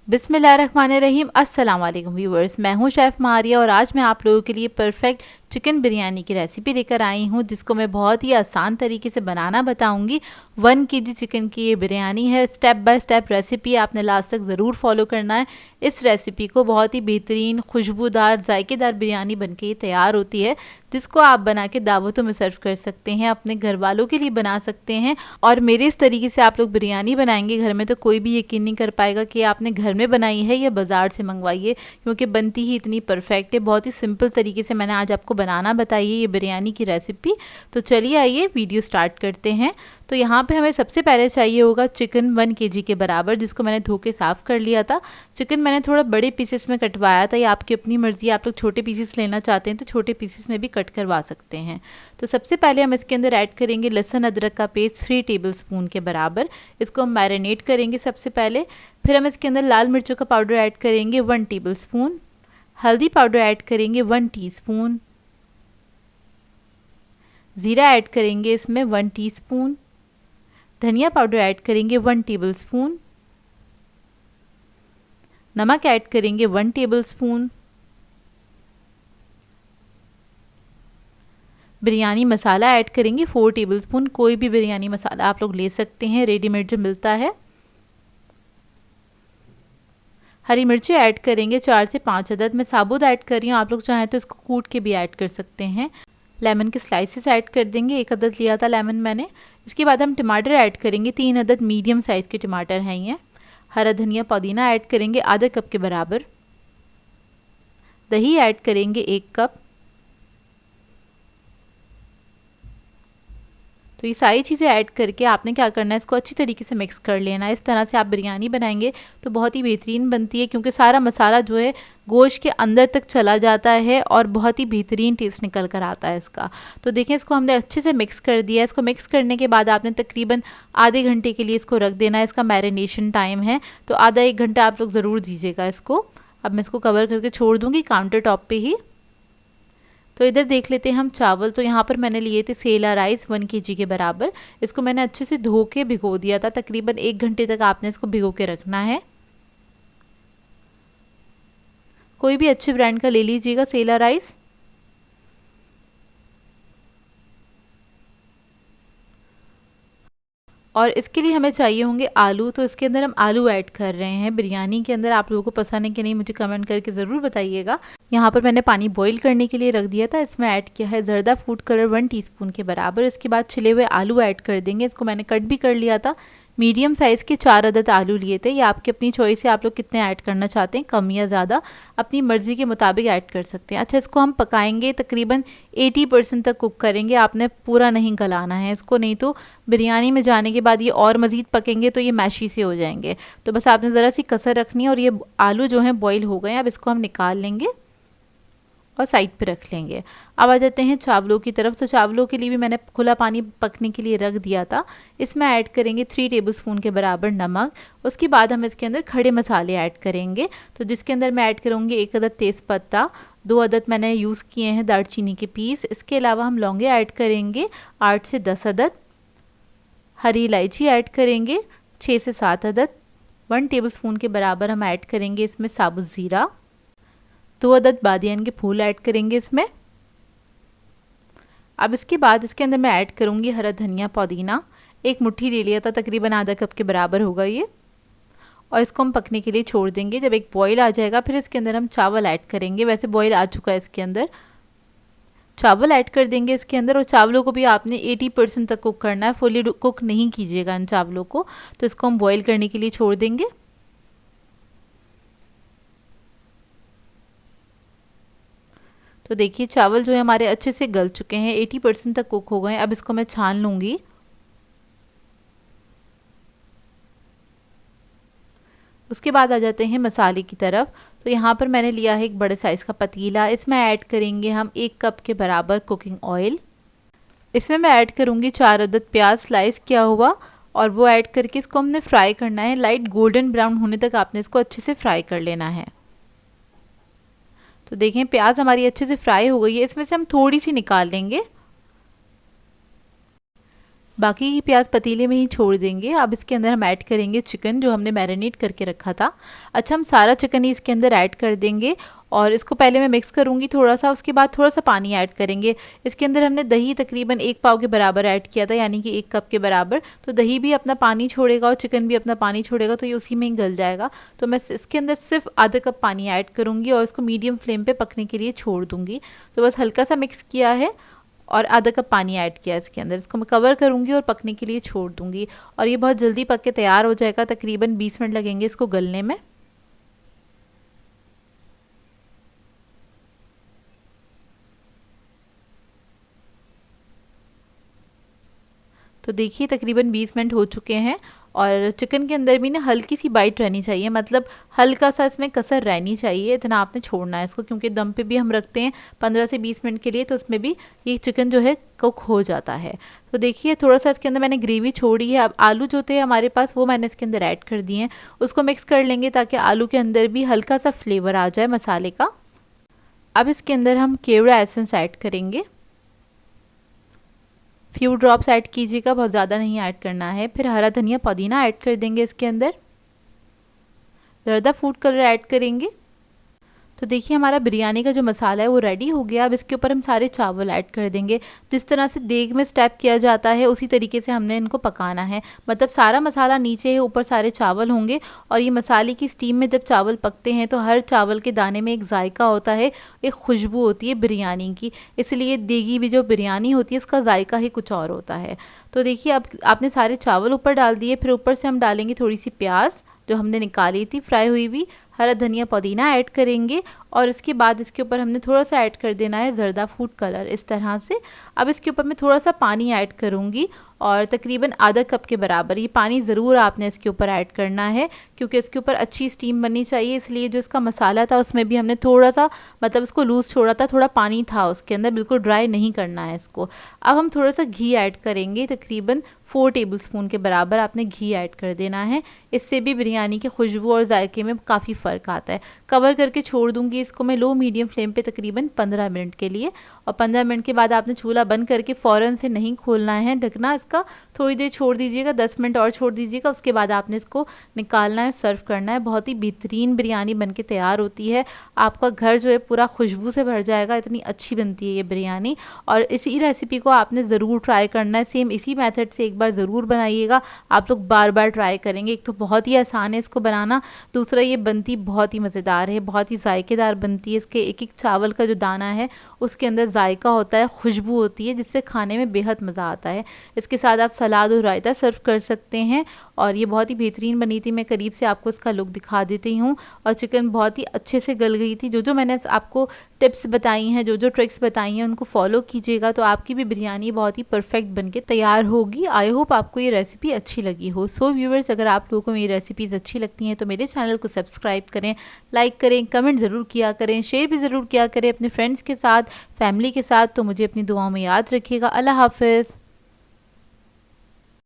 बिस्मिल्लाहिर्रहमानिर्रहीम। अस्सलाम वालेकुम व्यूवर्स, मैं हूं शेफ़ मारिया और आज मैं आप लोगों के लिए परफेक्ट चिकन बिरयानी की रेसिपी लेकर आई हूं, जिसको मैं बहुत ही आसान तरीके से बनाना बताऊंगी। 1 केजी चिकन की ये बिरयानी है। स्टेप बाय स्टेप रेसिपी आपने लास्ट तक ज़रूर फॉलो करना है। इस रेसिपी को बहुत ही बेहतरीन खुशबूदार जायकेदार बिरयानी बनके तैयार होती है, जिसको आप बना के दावतों में सर्व कर सकते हैं, अपने घर वालों के लिए बना सकते हैं। और मेरे इस तरीके से आप लोग बिरयानी बनाएंगे घर में तो कोई भी यकीन नहीं कर पाएगा कि आपने घर में बनाई है या बाज़ार से मंगवाई है, क्योंकि बनती ही इतनी परफेक्ट है। बहुत ही सिंपल तरीके से मैंने आज आपको बनाना बताई है ये बिरयानी की रेसिपी। तो चलिए आइए वीडियो स्टार्ट करते हैं। तो यहाँ पे हमें सबसे पहले चाहिए होगा चिकन 1 केजी के बराबर, जिसको मैंने धो के साफ़ कर लिया था। चिकन मैंने थोड़ा बड़े पीसेस में कटवाया था, या आपकी अपनी मर्ज़ी, आप लोग छोटे पीसेस लेना चाहते हैं तो छोटे पीसेस में भी कट करवा सकते हैं। तो सबसे पहले हम इसके अंदर ऐड करेंगे लहसुन अदरक का पेस्ट 3 टेबलस्पून के बराबर। इसको हम मैरिनेट करेंगे सबसे पहले। फिर हम इसके अंदर लाल मिर्चों का पाउडर ऐड करेंगे 1 टेबलस्पून, हल्दी पाउडर ऐड करेंगे 1 टीस्पून, ज़ीरा ऐड करेंगे इसमें 1 टीस्पून, धनिया पाउडर ऐड करेंगे 1 टेबलस्पून, नमक ऐड करेंगे 1 टेबलस्पून, बिरयानी मसाला ऐड करेंगे 4 टेबलस्पून। कोई भी बिरयानी मसाला आप लोग ले सकते हैं, रेडीमेड जो मिलता है। हरी मिर्ची ऐड करेंगे 4 से 5 अदद। मैं साबुत ऐड कर रही हूँ, आप लोग चाहें तो इसको कूट के भी ऐड कर सकते हैं। लेमन के स्लाइसेस ऐड कर देंगे, 1 अदद लिया था लेमन मैंने। इसके बाद हम टमाटर ऐड करेंगे, 3 अदद मीडियम साइज़ के टमाटर हैं ये। हरा धनिया पुदीना ऐड करेंगे आधा कप के बराबर। दही ऐड करेंगे 1 कप। तो ये सारी चीज़ें ऐड करके आपने क्या करना है, इसको अच्छी तरीके से मिक्स कर लेना है। इस तरह से आप बिरयानी बनाएंगे तो बहुत ही बेहतरीन बनती है, क्योंकि सारा मसाला जो है गोश्त के अंदर तक चला जाता है और बहुत ही बेहतरीन टेस्ट निकल कर आता है इसका। तो देखें, इसको हमने अच्छे से मिक्स कर दिया है। इसको मिक्स करने के बाद आपने तकरीबन आधे घंटे के लिए इसको रख देना है। इसका मैरिनेशन टाइम है, तो आधा 1 घंटा आप लोग ज़रूर दीजिएगा इसको। अब मैं इसको कवर करके छोड़ दूँगी काउंटर टॉप पर ही। तो इधर देख लेते हैं हम चावल। तो यहाँ पर मैंने लिए थे सेला राइस 1 केजी के बराबर। इसको मैंने अच्छे से धो के भिगो दिया था। तकरीबन 1 घंटे तक आपने इसको भिगो के रखना है। कोई भी अच्छे ब्रांड का ले लीजिएगा सेला राइस। और इसके लिए हमें चाहिए होंगे आलू। तो इसके अंदर हम आलू ऐड कर रहे हैं बिरयानी के अंदर। आप लोगों को पसंद है कि नहीं मुझे कमेंट करके ज़रूर बताइएगा। यहाँ पर मैंने पानी बॉईल करने के लिए रख दिया था। इसमें ऐड किया है ज़र्दा फूड कलर 1 टीस्पून के बराबर। इसके बाद छिले हुए आलू ऐड कर देंगे। इसको मैंने कट भी कर लिया था। मीडियम साइज़ के 4 अदद आलू लिए थे। ये आपकी अपनी चॉइस है, आप लोग कितने ऐड करना चाहते हैं, कम या ज़्यादा अपनी मर्ज़ी के मुताबिक ऐड कर सकते हैं। अच्छा, इसको हम पकाएंगे, तकरीबन 80% तक कुक करेंगे। आपने पूरा नहीं गलाना है इसको, नहीं तो बिरयानी में जाने के बाद ये और मज़ीद पकेंगे तो ये मैशी से हो जाएंगे। तो बस आपने ज़रा सी कसर रखनी है। और ये आलू जो हैं बॉईल हो गए हैं, अब इसको हम निकाल लेंगे और साइड पे रख लेंगे। अब आ जाते हैं चावलों की तरफ। तो चावलों के लिए भी मैंने खुला पानी पकने के लिए रख दिया था। इसमें ऐड करेंगे 3 टेबलस्पून के बराबर नमक। उसके बाद हम इसके अंदर खड़े मसाले ऐड करेंगे। तो जिसके अंदर मैं ऐड करूँगी 1 अदद तेज़पत्ता, 2 अदद मैंने यूज़ किए हैं दालचीनी के पीस। इसके अलावा हम लौंगे ऐड करेंगे 8 से 10 अदद। हरी इलायची ऐड करेंगे 6 से 7 अदद। 1 टेबलस्पून के बराबर हम ऐड करेंगे इसमें साबुत ज़ीरा। 2 अदद बादियान के फूल ऐड करेंगे इसमें। अब इसके बाद इसके अंदर मैं ऐड करूँगी हरा धनिया पुदीना। 1 मुट्ठी ले लिया था, तकरीबन आधा कप के बराबर होगा ये। और इसको हम पकने के लिए छोड़ देंगे। जब एक बॉईल आ जाएगा फिर इसके अंदर हम चावल ऐड करेंगे। वैसे बॉईल आ चुका है, इसके अंदर चावल ऐड कर देंगे इसके अंदर। और चावलों को भी आपने 80% तक कुक करना है, फुली कुक नहीं कीजिएगा इन चावलों को। तो इसको हम बॉईल करने के लिए छोड़ देंगे। तो देखिए चावल जो है हमारे अच्छे से गल चुके हैं, 80% तक कुक हो गए हैं। अब इसको मैं छान लूँगी। उसके बाद आ जाते हैं मसाले की तरफ। तो यहाँ पर मैंने लिया है एक बड़े साइज़ का पतीला। इसमें ऐड करेंगे हम 1 कप के बराबर कुकिंग ऑयल। इसमें मैं ऐड करूँगी 4 अदद प्याज स्लाइस किया हुआ, और वो ऐड करके इसको हमने फ्राई करना है। लाइट गोल्डन ब्राउन होने तक आपने इसको अच्छे से फ्राई कर लेना है। तो देखें प्याज हमारी अच्छे से फ्राई हो गई है। इसमें से हम थोड़ी सी निकाल लेंगे। बाकी की प्याज पतीले में ही छोड़ देंगे। अब इसके अंदर हम ऐड करेंगे चिकन जो हमने मैरिनेट करके रखा था। अच्छा, हम सारा चिकन ही इसके अंदर ऐड कर देंगे और इसको पहले मैं मिक्स करूँगी थोड़ा सा, उसके बाद थोड़ा सा पानी ऐड करेंगे। इसके अंदर हमने दही तकरीबन 1 पाव के बराबर ऐड किया था, यानी कि 1 कप के बराबर। तो दही भी अपना पानी छोड़ेगा और चिकन भी अपना पानी छोड़ेगा, तो ये उसी में ही गल जाएगा। तो मैं इसके अंदर सिर्फ आधा कप पानी ऐड करूँगी और इसको मीडियम फ्लेम पर पकने के लिए छोड़ दूँगी। तो बस हल्का सा मिक्स किया है और आधा कप पानी ऐड किया इसके अंदर। इसको मैं कवर करूँगी और पकने के लिए छोड़ दूँगी और ये बहुत जल्दी पक के तैयार हो जाएगा। तकरीबन 20 मिनट लगेंगे इसको गलने में। तो देखिए तकरीबन 20 मिनट हो चुके हैं और चिकन के अंदर भी ना हल्की सी बाइट रहनी चाहिए, मतलब हल्का सा इसमें कसर रहनी चाहिए, इतना आपने छोड़ना है इसको, क्योंकि दम पे भी हम रखते हैं 15 से 20 मिनट के लिए, तो उसमें भी ये चिकन जो है कुक हो जाता है। तो देखिए थोड़ा सा इसके अंदर मैंने ग्रेवी छोड़ी है। अब आलू जो थे हमारे पास वो मैंने इसके अंदर ऐड कर दिए हैं, उसको मिक्स कर लेंगे ताकि आलू के अंदर भी हल्का सा फ्लेवर आ जाए मसाले का। अब इसके अंदर हम केवड़ा एसेंस ऐड करेंगे, फ्यू ड्रॉप्स ऐड कीजिएगा, बहुत ज़्यादा नहीं ऐड करना है। फिर हरा धनिया पुदीना ऐड कर देंगे इसके अंदर, ज़र्दा फूड कलर ऐड करेंगे। तो देखिए हमारा बिरयानी का जो मसाला है वो रेडी हो गया। अब इसके ऊपर हम सारे चावल ऐड कर देंगे। जिस तरह से देग में स्टेप किया जाता है उसी तरीके से हमने इनको पकाना है, मतलब सारा मसाला नीचे है, ऊपर सारे चावल होंगे। और ये मसाले की स्टीम में जब चावल पकते हैं तो हर चावल के दाने में एक जायका होता है, एक खुशबू होती है बिरयानी की, इसलिए देगी भी जो बिरयानी होती है इसका जायका ही कुछ और होता है। तो देखिए अब आपने सारे चावल ऊपर डाल दिए, फिर ऊपर से हम डालेंगे थोड़ी सी प्याज जो हमने निकाली थी फ्राई हुई हुई, हरा धनिया पुदीना ऐड करेंगे और इसके बाद इसके ऊपर हमने थोड़ा सा ऐड कर देना है ज़र्दा फूड कलर, इस तरह से। अब इसके ऊपर मैं थोड़ा सा पानी ऐड करूँगी और तकरीबन आधा कप के बराबर ये पानी ज़रूर आपने इसके ऊपर ऐड करना है, क्योंकि इसके ऊपर अच्छी स्टीम बननी चाहिए। इसलिए जो इसका मसाला था उसमें भी हमने थोड़ा सा, मतलब इसको लूज़ छोड़ा था, थोड़ा पानी था उसके अंदर, बिल्कुल ड्राई नहीं करना है इसको। अब हम थोड़ा सा घी ऐड करेंगे, तकरीबन 4 टेबलस्पून के बराबर आपने घी ऐड कर देना है। इससे भी बिरयानी की खुशबू और जायके में काफ़ी फ़र्क आता है। कवर करके छोड़ दूँगी इसको मैं लो मीडियम फ्लेम पे तकरीबन 15 मिनट के लिए, और 15 मिनट के बाद आपने चूल्हा बंद करके फ़ौरन से नहीं खोलना है ढकना इसका, थोड़ी देर छोड़ दीजिएगा, 10 मिनट और छोड़ दीजिएगा। उसके बाद आपने इसको निकालना है, सर्व करना है। बहुत ही बेहतरीन बिरयानी बन के तैयार होती है, आपका घर जो है पूरा खुशबू से भर जाएगा, इतनी अच्छी बनती है ये बिरयानी। और इसी रेसिपी को आपने ज़रूर ट्राई करना है, सेम इसी मेथड से एक बार ज़रूर बनाइएगा, आप लोग बार बार ट्राई करेंगे। एक तो बहुत ही आसान है इसको बनाना, दूसरा ये बनती बहुत ही मज़ेदार है, बहुत ही जायकेदार बनती है। इसके एक एक चावल का जो दाना है उसके अंदर जायका होता है, खुशबू होती है, जिससे खाने में बेहद मज़ा आता है। इसके साथ आप सलाद और रायता सर्व कर सकते हैं और ये बहुत ही बेहतरीन बनी थी। मैं करीब से आपको इसका लुक दिखा देती हूँ और चिकन बहुत ही अच्छे से गल गई थी। जो मैंने आपको टिप्स बताई हैं, जो ट्रिक्स बताई हैं, उनको फॉलो कीजिएगा तो आपकी भी बिरयानी बहुत ही परफेक्ट बनके तैयार होगी। आई होप आपको ये रेसिपी अच्छी लगी हो। सो व्यूअर्स, अगर आप लोगों को मेरी रेसिपीज़ अच्छी लगती हैं तो मेरे चैनल को सब्सक्राइब करें, लाइक करें, कमेंट ज़रूर किया करें, शेयर भी ज़रूर किया करें अपने फ्रेंड्स के साथ, फैमिली के साथ। तो मुझे अपनी दुआओं में याद रखिएगा। अल्लाह हाफ़िज़।